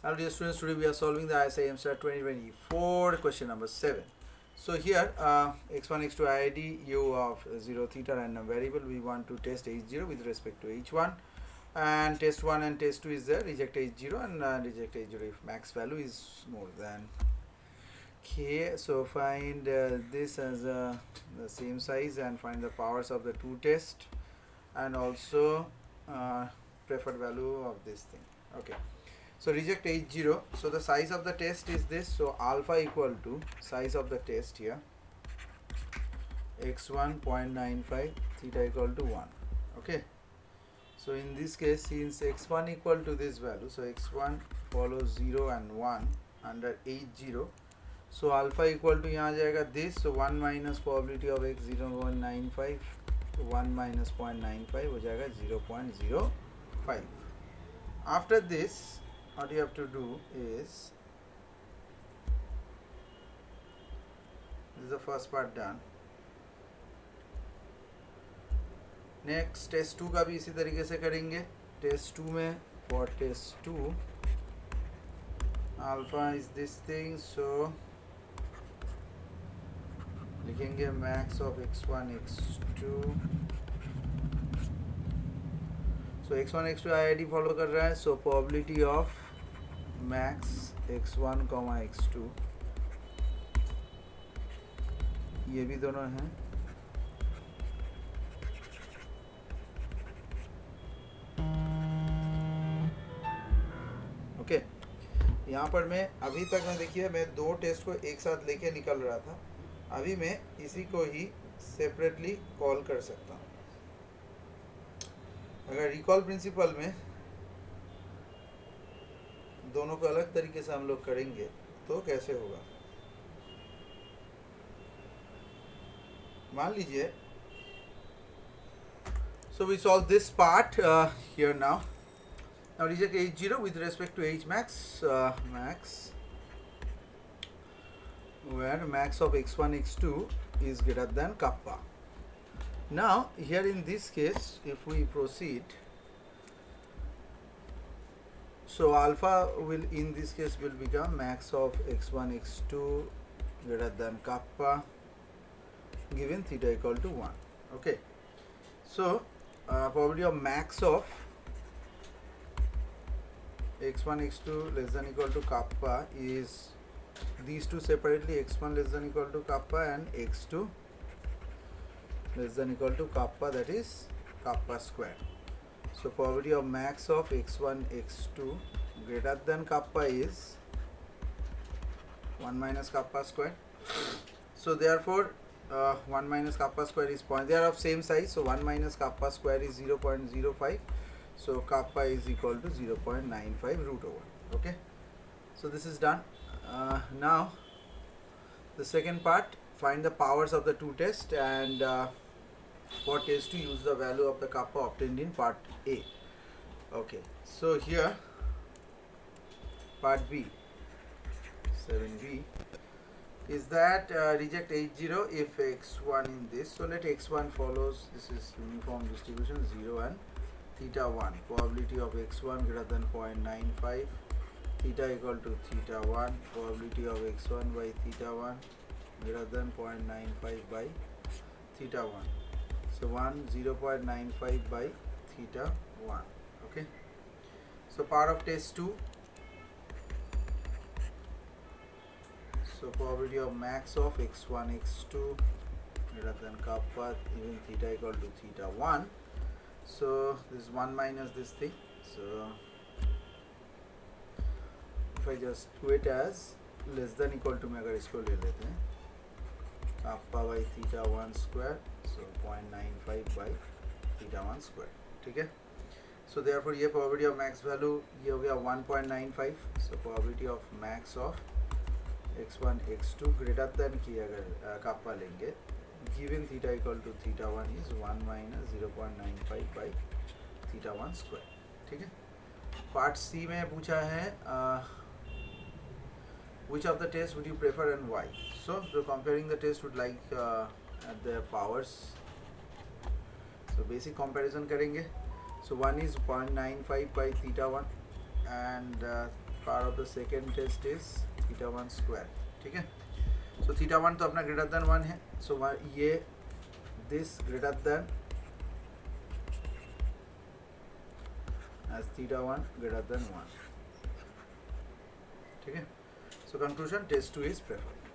Hello dear students, today we are solving the ISI MSTAR 2024 question number 7. So here x1 x2 IID u of 0 theta random variable, we want to test h0 with respect to h1, and test 1 and test 2 is there, reject h0 and reject h0 if max value is more than k. So find this as the same size and find the powers of the two tests and also preferred value of this thing. Okay. So reject h0. So the size of the test is this. So alpha equal to size of the test here x1 0.95, theta equal to 1. Okay. So in this case, since x1 equal to this value, so x1 follows 0 and 1 under h0. So alpha equal to यहाँ जाएगा this. So 1 minus probability of x0 0.95, 1 minus 0.95 हो जाएगा 0.05. After this, what you have to do is, this is the first part done. Next test 2 का भी इसी तरीके से करेंगे. टेस्ट 2 में for test 2 alpha is this thing. So लिखेंगे max of x1 x2. So x1 x2 IID follow कर रहा है. So probability of max x1 x2, ये भी दोनों हैं. ओके. यहाँ पर मैं अभी तक मैं देखिए मैं दो टेस्ट को एक साथ लेके निकल रहा था. अभी मैं इसी को ही सेपरेटली कॉल कर सकता हूँ. अगर रिकॉल प्रिंसिपल में दोनों को अलग तरीके से हम लोग करेंगे तो कैसे होगा. मान लीजिए, so we solve this part here now. Now reject h0 with respect to h max, max where max of x1 x2 is greater than kappa. Now here in this case, if we proceed, so alpha will in this case will become max of x1 x2 greater than kappa given theta equal to 1. Okay. So probability of max of x1 x2 less than equal to kappa is these two separately, x1 less than equal to kappa and x2 less than equal to kappa, that is kappa square. So probability of max of x1 x2 greater than kappa is 1 minus kappa square. So therefore 1 minus kappa square is point, they are of same size, so 1 minus kappa square is 0.05. So kappa is equal to 0.95 root over. Okay. So this is done. Now the second part, find the powers of the two tests, and for test to use the value of the kappa obtained in part A. Okay. So here part B, 7B, is that reject h0 if x1 in this. So let x1 follows, this is uniform distribution, 0 and theta 1. Probability of x1 greater than 0.95, theta equal to theta 1. Probability of x1 by theta 1 greater than 0.95 by theta 1. So 0.95 by theta 1. Okay. So part of test 2. So probability of max of x1 x2 greater than kappa even theta equal to theta 1. So this is 1 minus this thing. So if I just do it as less than equal to में अगर इसको ले लेते हैं kappa by theta 1 square, so 0.95 by theta 1 square. ठीक है. So therefore ये probability of max value ये हो गया 1.95. So probability of max of x1 x2 greater than की अगर kappa लेंगे given theta equal to theta 1 is 1 minus 0.95 by theta 1 square. ठीक है. पार्ट सी में पूछा है which of the tests would you prefer and why. So comparing the test would like at their powers. So basic comparison करेंगे. So one is 0.95 by theta 1 and power of the second test is theta 1 square. ठीक है. So theta 1 तो अपना greater than 1 है. सो ये this greater than as theta 1 greater than 1. ठीक है. So conclusion, test 2 is preferred.